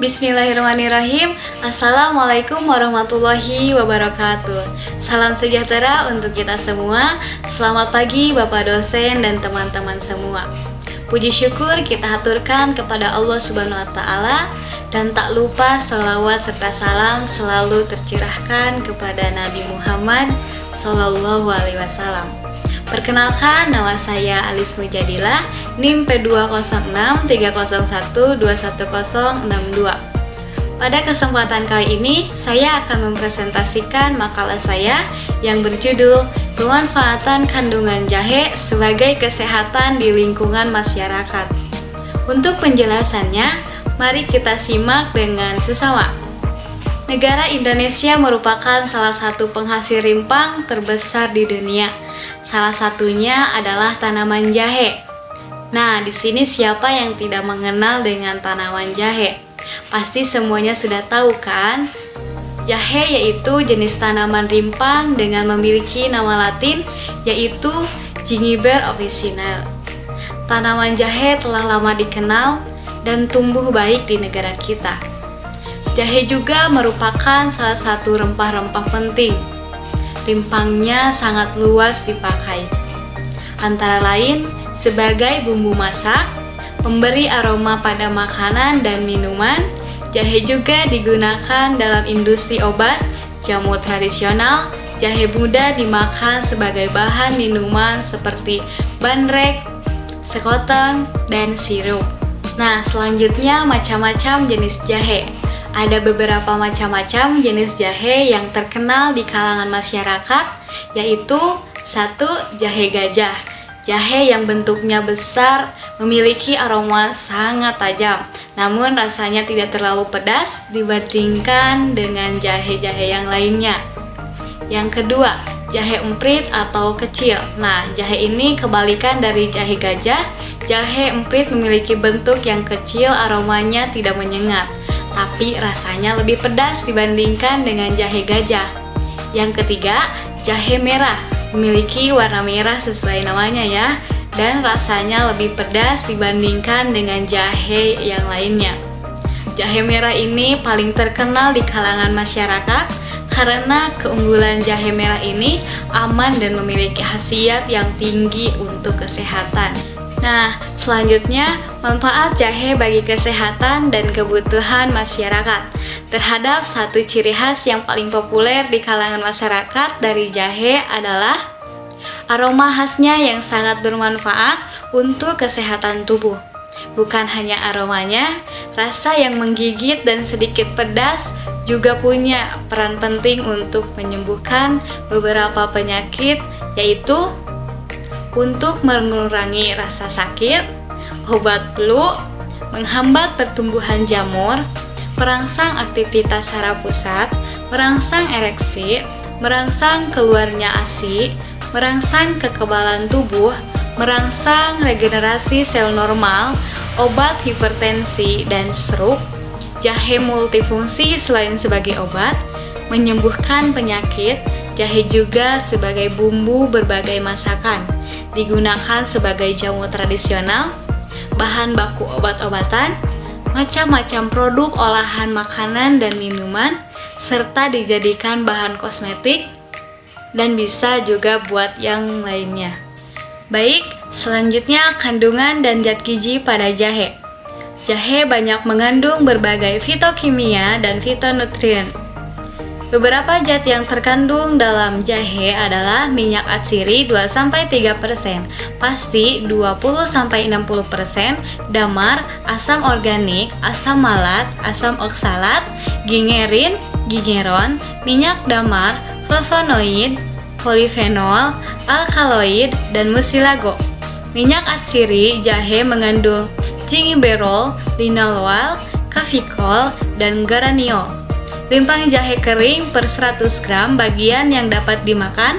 Bismillahirrahmanirrahim. Assalamualaikum warahmatullahi wabarakatuh. Salam sejahtera untuk kita semua. Selamat pagi Bapak dosen dan teman-teman semua. Puji syukur kita haturkan kepada Allah Subhanahu wa Ta'ala, dan tak lupa sholawat serta salam selalu tercurahkan kepada Nabi Muhammad Sallallahu Alaihi Wasallam. Perkenalkan, nama saya Alis Mujadilah, NIM P20630121062. Pada kesempatan kali ini, saya akan mempresentasikan makalah saya yang berjudul Pemanfaatan Kandungan Jahe sebagai Kesehatan di Lingkungan Masyarakat. Untuk penjelasannya, mari kita simak dengan sesama. Negara Indonesia merupakan salah satu penghasil rimpang terbesar di dunia. Salah satunya adalah tanaman jahe. Nah, di sini siapa yang tidak mengenal dengan tanaman jahe? Pasti semuanya sudah tahu kan? Jahe yaitu jenis tanaman rimpang dengan memiliki nama latin yaitu Gingiber officinale. Tanaman jahe telah lama dikenal dan tumbuh baik di negara kita. Jahe juga merupakan salah satu rempah-rempah penting. Rimpangnya sangat luas dipakai, antara lain sebagai bumbu masak, pemberi aroma pada makanan dan minuman. Jahe juga digunakan dalam industri obat, jamu tradisional. Jahe muda dimakan sebagai bahan minuman seperti bandrek, sekoteng, dan sirup. Nah, selanjutnya macam-macam jenis jahe. Ada beberapa macam-macam jenis jahe yang terkenal di kalangan masyarakat, yaitu 1. Jahe gajah. Jahe yang bentuknya besar, memiliki aroma sangat tajam, namun rasanya tidak terlalu pedas dibandingkan dengan jahe-jahe yang lainnya. Yang kedua, jahe emprit atau kecil. Nah, jahe ini kebalikan dari jahe gajah. Jahe emprit memiliki bentuk yang kecil, aromanya tidak menyengat, tapi rasanya lebih pedas dibandingkan dengan jahe gajah. Yang ketiga, jahe merah. Memiliki warna merah sesuai namanya ya, dan rasanya lebih pedas dibandingkan dengan jahe yang lainnya. Jahe merah ini paling terkenal di kalangan masyarakat karena keunggulan jahe merah ini aman dan memiliki khasiat yang tinggi untuk kesehatan. Nah, selanjutnya manfaat jahe bagi kesehatan dan kebutuhan masyarakat. Terhadap satu ciri khas yang paling populer di kalangan masyarakat dari jahe adalah aroma khasnya yang sangat bermanfaat untuk kesehatan tubuh. Bukan hanya aromanya, rasa yang menggigit dan sedikit pedas juga punya peran penting untuk menyembuhkan beberapa penyakit, yaitu untuk mengurangi rasa sakit, obat flu, menghambat pertumbuhan jamur, merangsang aktivitas saraf pusat, merangsang ereksi, merangsang keluarnya ASI, merangsang kekebalan tubuh, merangsang regenerasi sel normal, obat hipertensi dan stroke. Jahe multifungsi selain sebagai obat, menyembuhkan penyakit. Jahe juga sebagai bumbu berbagai masakan, digunakan sebagai jamu tradisional, bahan baku obat-obatan, macam-macam produk olahan makanan dan minuman, serta dijadikan bahan kosmetik, dan bisa juga buat yang lainnya. Baik, selanjutnya kandungan dan zat gizi pada jahe. Jahe banyak mengandung berbagai fitokimia dan fitonutrien. Beberapa zat yang terkandung dalam jahe adalah minyak atsiri 2-3%, pasti 20-60%, damar, asam organik, asam malat, asam oksalat, gingerin, gingeron, minyak damar, flavonoid, polifenol, alkaloid, dan musilago. Minyak atsiri jahe mengandung gingiberol, linalool, kafikol, dan geraniol. Rimpang jahe kering per 100 gram bagian yang dapat dimakan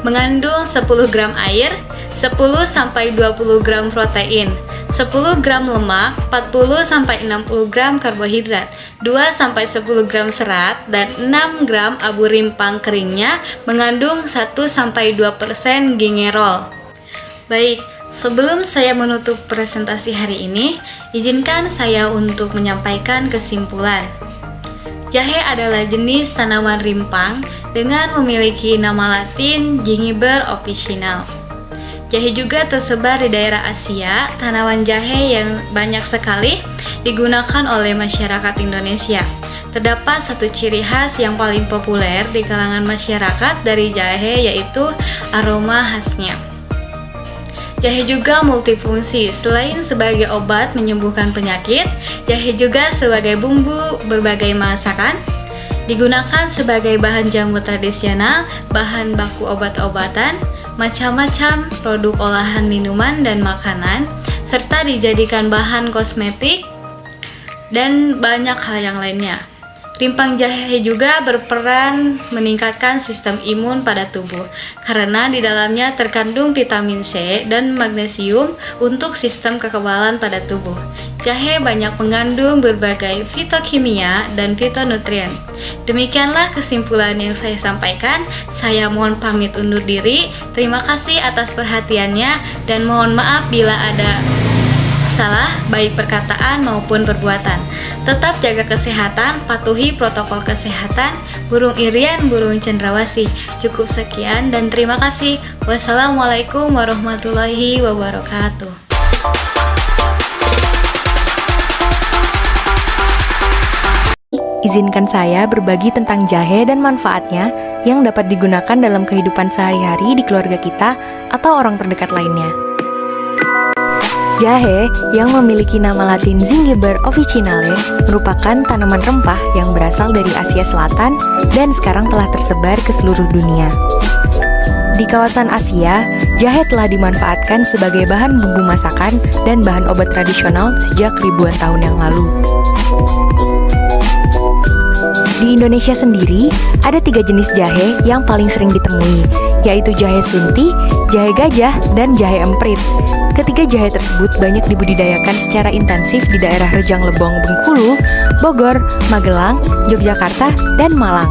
mengandung 10 gram air, 10-20 gram protein, 10 gram lemak, 40-60 gram karbohidrat, 2-10 gram serat, dan 6 gram abu rimpang keringnya mengandung 1-2% gingerol. Baik, Sebelum saya menutup presentasi hari ini, izinkan saya untuk menyampaikan kesimpulan. Jahe adalah jenis tanaman rimpang dengan memiliki nama latin Gingiber officinale. Jahe juga tersebar di daerah Asia. Tanaman jahe yang banyak sekali digunakan oleh masyarakat Indonesia. Terdapat satu ciri khas yang paling populer di kalangan masyarakat dari jahe, yaitu aroma khasnya. Jahe juga multifungsi. Selain sebagai obat menyembuhkan penyakit, jahe juga sebagai bumbu berbagai masakan. Digunakan sebagai bahan jamu tradisional, bahan baku obat-obatan, macam-macam produk olahan minuman dan makanan, serta dijadikan bahan kosmetik dan banyak hal yang lainnya. Rimpang jahe juga berperan meningkatkan sistem imun pada tubuh karena di dalamnya terkandung vitamin C dan magnesium untuk sistem kekebalan pada tubuh. Jahe banyak mengandung berbagai fitokimia dan fitonutrien. Demikianlah kesimpulan yang saya sampaikan. Saya mohon pamit undur diri. Terima kasih atas perhatiannya dan mohon maaf bila ada salah baik perkataan maupun perbuatan. Tetap jaga kesehatan, patuhi protokol kesehatan. Burung Irian, burung cendrawasih. Cukup sekian dan terima kasih. Wassalamualaikum warahmatullahi wabarakatuh. Izinkan saya berbagi tentang jahe dan manfaatnya yang dapat digunakan dalam kehidupan sehari-hari di keluarga kita atau orang terdekat lainnya. Jahe yang memiliki nama latin Zingiber officinale merupakan tanaman rempah yang berasal dari Asia Selatan dan sekarang telah tersebar ke seluruh dunia. Di kawasan Asia, jahe telah dimanfaatkan sebagai bahan bumbu masakan dan bahan obat tradisional sejak ribuan tahun yang lalu. Di Indonesia sendiri, ada 3 jenis jahe yang paling sering ditemui, yaitu jahe sunti, jahe gajah, dan jahe emprit. Ketiga jahe tersebut banyak dibudidayakan secara intensif di daerah Rejang Lebong, Bengkulu, Bogor, Magelang, Yogyakarta, dan Malang,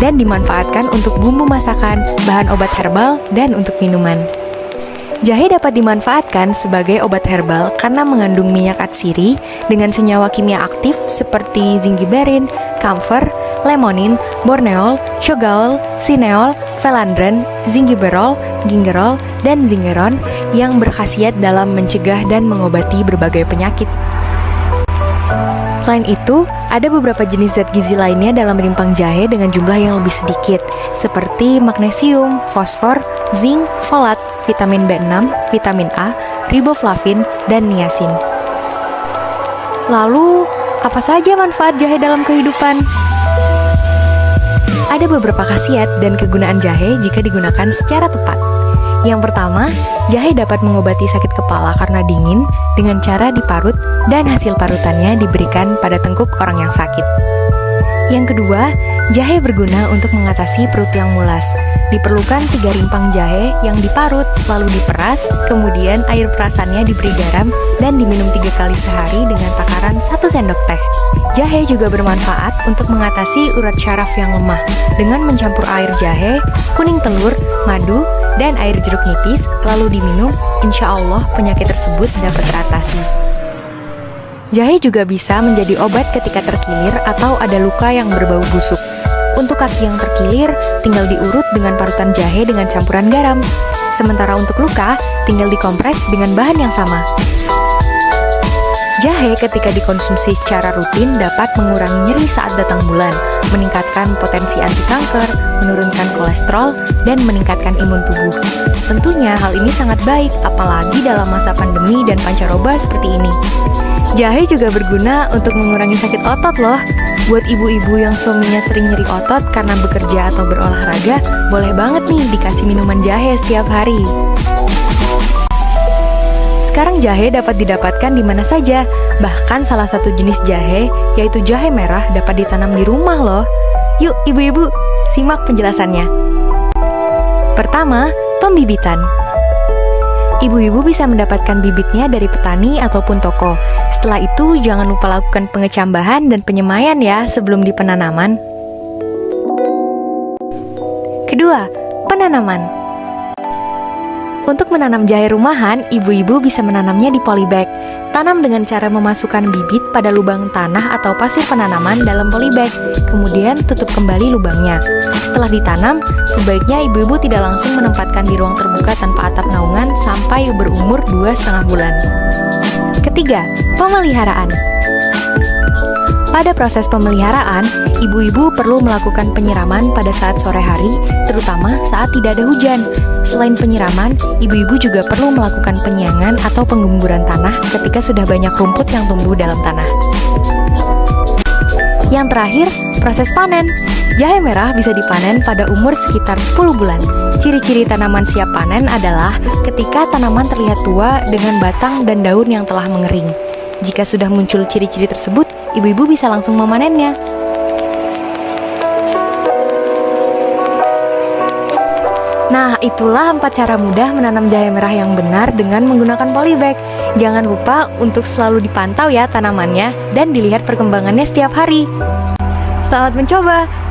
dan dimanfaatkan untuk bumbu masakan, bahan obat herbal, dan untuk minuman. Jahe dapat dimanfaatkan sebagai obat herbal karena mengandung minyak atsiri dengan senyawa kimia aktif seperti zingiberin, camphor, lemonin, borneol, shogaol, sineol, felandren, zingiberol, gingerol, dan zingeron yang berkhasiat dalam mencegah dan mengobati berbagai penyakit. Selain itu, ada beberapa jenis zat gizi lainnya dalam rimpang jahe dengan jumlah yang lebih sedikit, seperti magnesium, fosfor, zinc, folat, vitamin B6, vitamin A, riboflavin, dan niacin. Lalu, apa saja manfaat jahe dalam kehidupan? Ada beberapa khasiat dan kegunaan jahe jika digunakan secara tepat. Yang pertama, jahe dapat mengobati sakit kepala karena dingin dengan cara diparut dan hasil parutannya diberikan pada tengkuk orang yang sakit. Yang kedua, jahe berguna untuk mengatasi perut yang mulas. Diperlukan 3 rimpang jahe yang diparut, lalu diperas, kemudian air perasannya diberi garam dan diminum 3 kali sehari dengan takaran 1 sendok teh. Jahe juga bermanfaat untuk mengatasi urat syaraf yang lemah dengan mencampur air jahe, kuning telur, madu, dan air jeruk nipis, lalu diminum, insya Allah penyakit tersebut dapat teratasi. Jahe juga bisa menjadi obat ketika terkilir atau ada luka yang berbau busuk. Untuk kaki yang terkilir, tinggal diurut dengan parutan jahe dengan campuran garam. Sementara untuk luka, tinggal dikompres dengan bahan yang sama. Jahe ketika dikonsumsi secara rutin dapat mengurangi nyeri saat datang bulan, meningkatkan potensi anti kanker, menurunkan kolesterol, dan meningkatkan imun tubuh. Tentunya hal ini sangat baik, apalagi dalam masa pandemi dan pancaroba seperti ini. Jahe juga berguna untuk mengurangi sakit otot loh. Buat ibu-ibu yang suaminya sering nyeri otot karena bekerja atau berolahraga, boleh banget nih dikasih minuman jahe setiap hari. Sekarang jahe dapat didapatkan di mana saja, bahkan salah satu jenis jahe, yaitu jahe merah, dapat ditanam di rumah loh. Yuk ibu-ibu, simak penjelasannya. Pertama, pembibitan. Ibu-ibu bisa mendapatkan bibitnya dari petani ataupun toko. Setelah itu, jangan lupa lakukan pengecambahan dan penyemaian ya sebelum dipenanaman. Kedua, penanaman. Untuk menanam jahe rumahan, ibu-ibu bisa menanamnya di polybag. Tanam dengan cara memasukkan bibit pada lubang tanah atau pasir penanaman dalam polybag, kemudian tutup kembali lubangnya. Setelah ditanam, sebaiknya ibu-ibu tidak langsung menempatkan di ruang terbuka tanpa atap naungan sampai berumur 2,5 bulan. Ketiga, pemeliharaan. Pada proses pemeliharaan, ibu-ibu perlu melakukan penyiraman pada saat sore hari, terutama saat tidak ada hujan. Selain penyiraman, ibu-ibu juga perlu melakukan penyiangan atau penggemburan tanah ketika sudah banyak rumput yang tumbuh dalam tanah. Yang terakhir, proses panen. Jahe merah bisa dipanen pada umur sekitar 10 bulan. Ciri-ciri tanaman siap panen adalah ketika tanaman terlihat tua dengan batang dan daun yang telah mengering. Jika sudah muncul ciri-ciri tersebut, ibu-ibu bisa langsung memanennya. Nah, itulah 4 cara mudah menanam jahe merah yang benar dengan menggunakan polybag. Jangan lupa untuk selalu dipantau ya tanamannya dan dilihat perkembangannya setiap hari. Selamat mencoba!